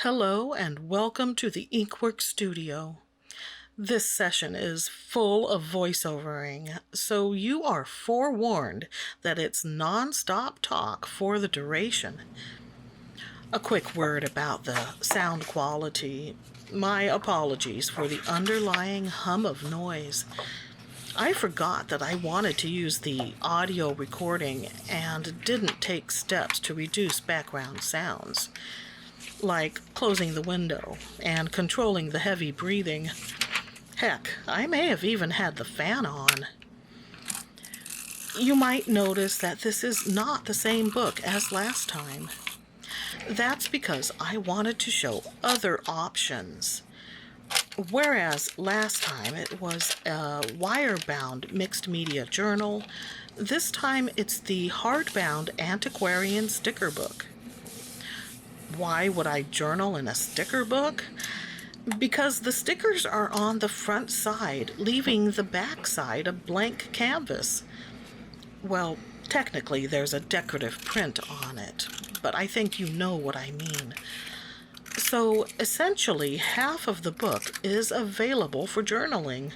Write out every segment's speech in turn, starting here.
Hello and welcome to the Inkworks studio. This session is full of voiceovering, so you are forewarned that it's non-stop talk for the duration. A quick word about the sound quality. My apologies for the underlying hum of noise. I forgot that I wanted to use the audio recording and didn't take steps to reduce background sounds, like closing the window and controlling the heavy breathing. Heck, I may have even had the fan on. You might notice that this is not the same book as last time. That's because I wanted to show other options. Whereas last time it was a wire-bound mixed media journal, this time it's the hardbound Antiquarian Sticker Book. Why would I journal in a sticker book? Because the stickers are on the front side, leaving the back side a blank canvas. Well, technically there's a decorative print on it, but I think you know what I mean. So essentially, half of the book is available for journaling.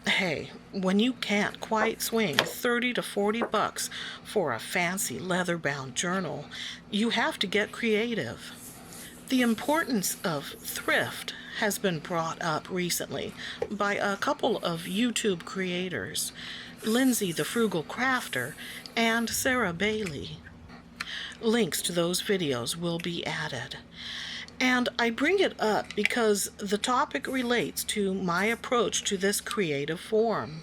Hey, when you can't quite swing 30 to 40 bucks for a fancy leather-bound journal, you have to get creative. The importance of thrift has been brought up recently by a couple of YouTube creators, Lindsay the Frugal Crafter and Sarah Bailey. Links to those videos will be added. And I bring it up because the topic relates to my approach to this creative form.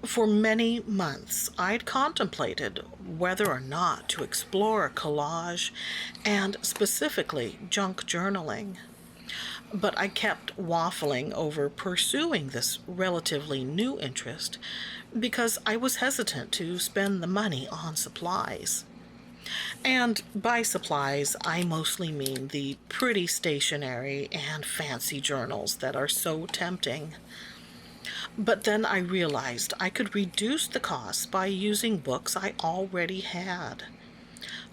For many months, I'd contemplated whether or not to explore collage and specifically junk journaling. But I kept waffling over pursuing this relatively new interest because I was hesitant to spend the money on supplies. And by supplies, I mostly mean the pretty stationery and fancy journals that are so tempting. But then I realized I could reduce the costs by using books I already had,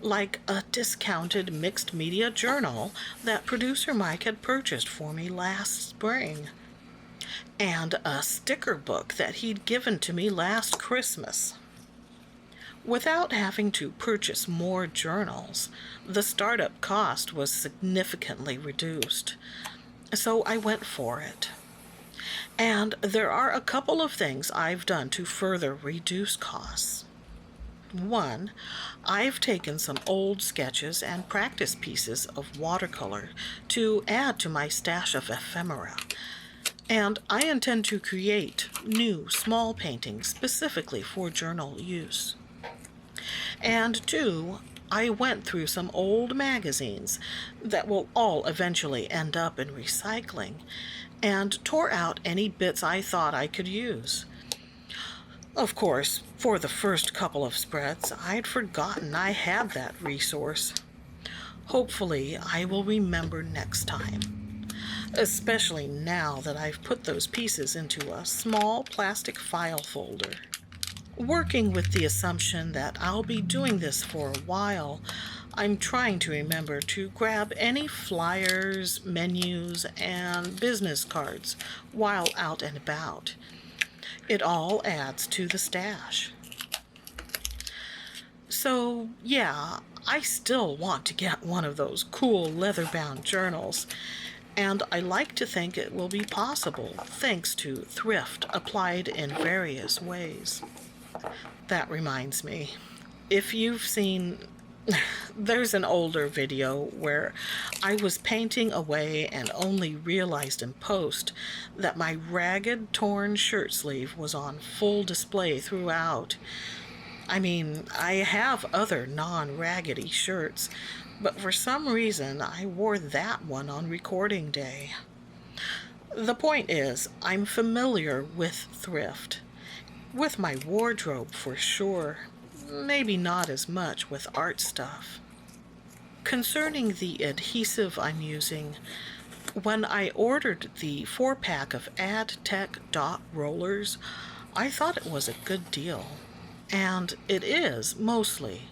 like a discounted mixed media journal that producer Mike had purchased for me last spring, and a sticker book that he'd given to me last Christmas. Without having to purchase more journals, the startup cost was significantly reduced, so I went for it. And there are a couple of things I've done to further reduce costs. One, I've taken some old sketches and practice pieces of watercolor to add to my stash of ephemera, and I intend to create new small paintings specifically for journal use. And two, I went through some old magazines that will all eventually end up in recycling and tore out any bits I thought I could use. Of course, for the first couple of spreads, I'd forgotten I had that resource. Hopefully, I will remember next time, especially now that I've put those pieces into a small plastic file folder. Working with the assumption that I'll be doing this for a while, I'm trying to remember to grab any flyers, menus, and business cards while out and about. It all adds to the stash. So, yeah, I still want to get one of those cool leather-bound journals, and I like to think it will be possible thanks to thrift applied in various ways. That reminds me, if you've seen, there's an older video where I was painting away and only realized in post that my ragged, torn shirt sleeve was on full display throughout. I mean, I have other non-raggedy shirts, but for some reason I wore that one on recording day. The point is, I'm familiar with thrift. With my wardrobe, for sure. Maybe not as much with art stuff. Concerning the adhesive I'm using, when I ordered the 4-pack of AdTech dot rollers, I thought it was a good deal. And it is, mostly.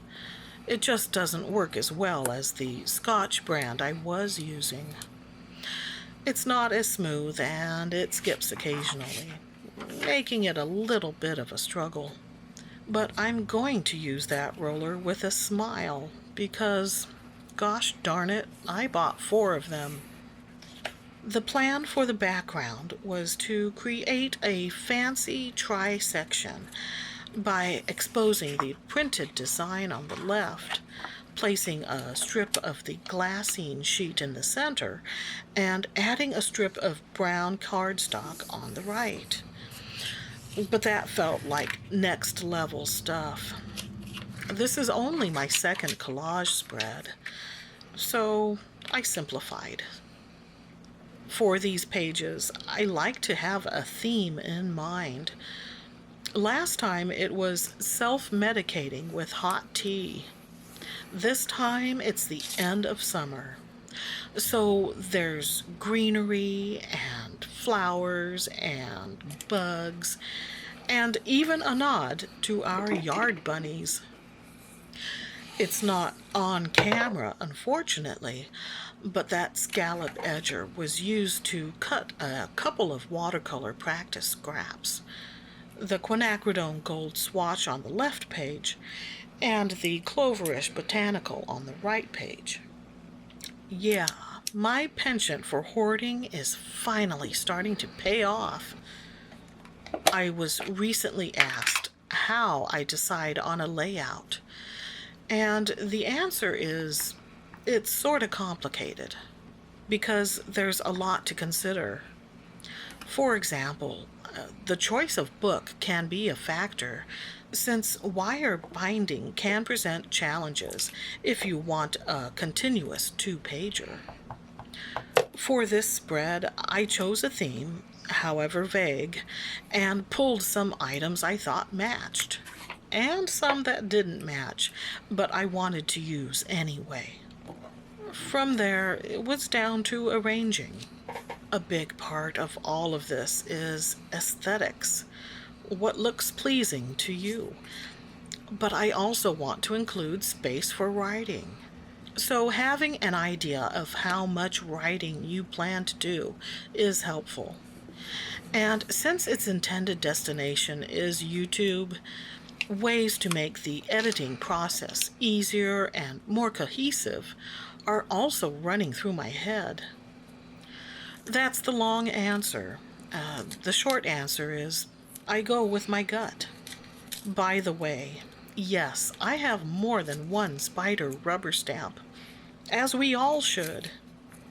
It just doesn't work as well as the Scotch brand I was using. It's not as smooth and it skips occasionally, making it a little bit of a struggle. But I'm going to use that roller with a smile because, gosh darn it, I bought 4 of them. The plan for the background was to create a fancy tri-section by exposing the printed design on the left, placing a strip of the glassine sheet in the center, and adding a strip of brown cardstock on the right. But that felt like next level stuff. This is only my second collage spread, so I simplified. For these pages, I like to have a theme in mind. Last time it was self-medicating with hot tea. This time it's the end of summer. So there's greenery and flowers and bugs and even a nod to our yard bunnies. It's not on camera, unfortunately, but that scallop edger was used to cut a couple of watercolor practice scraps. The quinacridone gold swatch on the left page, and the cloverish botanical on the right page. Yeah, my penchant for hoarding is finally starting to pay off. I was recently asked how I decide on a layout, and the answer is it's sort of complicated because there's a lot to consider. For example, the choice of book can be a factor, since wire binding can present challenges if you want a continuous 2-pager. For this spread, I chose a theme, however vague, and pulled some items I thought matched, and some that didn't match, but I wanted to use anyway. From there, it was down to arranging. A big part of all of this is aesthetics, what looks pleasing to you. But I also want to include space for writing. So having an idea of how much writing you plan to do is helpful. And since its intended destination is YouTube, ways to make the editing process easier and more cohesive are also running through my head. That's the long answer. The short answer is I go with my gut. By the way, yes, I have more than one spider rubber stamp, as we all should.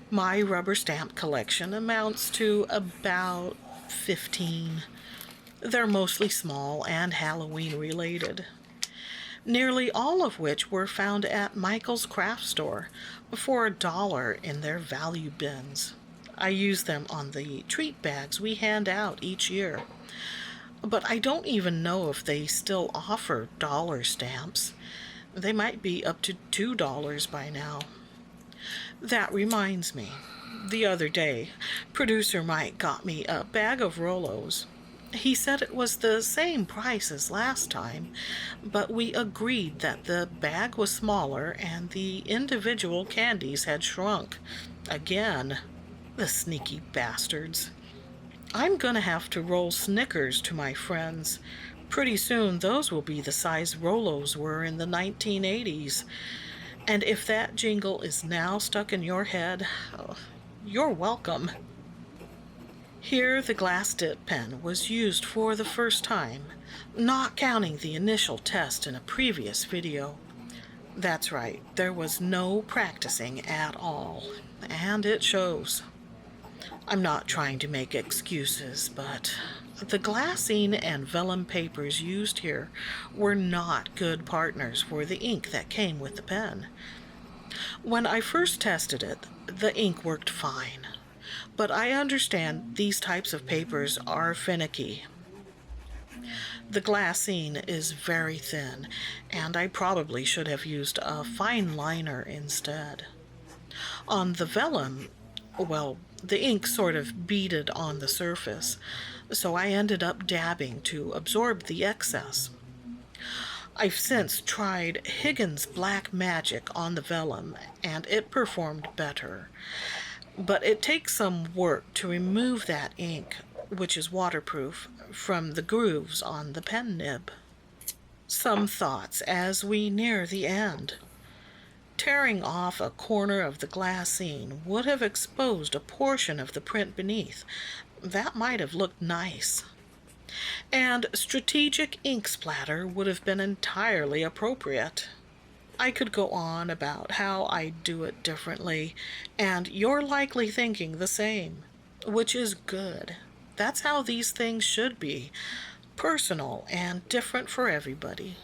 My rubber stamp collection amounts to about 15. They're mostly small and Halloween related. Nearly all of which were found at Michael's craft store for $1 in their value bins. I use them on the treat bags we hand out each year. But I don't even know if they still offer dollar stamps. They might be up to $2 by now. That reminds me, the other day, producer Mike got me a bag of Rolos. He said it was the same price as last time, but we agreed that the bag was smaller and the individual candies had shrunk. Again. The sneaky bastards. I'm gonna have to roll Snickers to my friends. Pretty soon those will be the size Rolos were in the 1980s. And if that jingle is now stuck in your head, oh, you're welcome. Here the glass dip pen was used for the first time, not counting the initial test in a previous video. That's right, there was no practicing at all, and it shows. I'm not trying to make excuses, but the glassine and vellum papers used here were not good partners for the ink that came with the pen. When I first tested it, the ink worked fine, but I understand these types of papers are finicky. The glassine is very thin, and I probably should have used a fine liner instead. On the vellum, well, the ink sort of beaded on the surface, so I ended up dabbing to absorb the excess. I've since tried Higgins Black Magic on the vellum, and it performed better. But it takes some work to remove that ink, which is waterproof, from the grooves on the pen nib. Some thoughts as we near the end. Tearing off a corner of the glassine would have exposed a portion of the print beneath. That might have looked nice. And strategic ink splatter would have been entirely appropriate. I could go on about how I do it differently, and you're likely thinking the same, which is good. That's how these things should be, personal and different for everybody.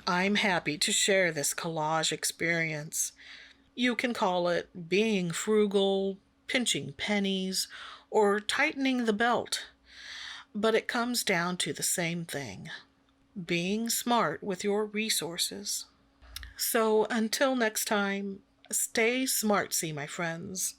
I'm happy to share this collage experience. You can call it being frugal, pinching pennies, or tightening the belt, but it comes down to the same thing: being smart with your resources. So until next time, stay smartsy, my friends.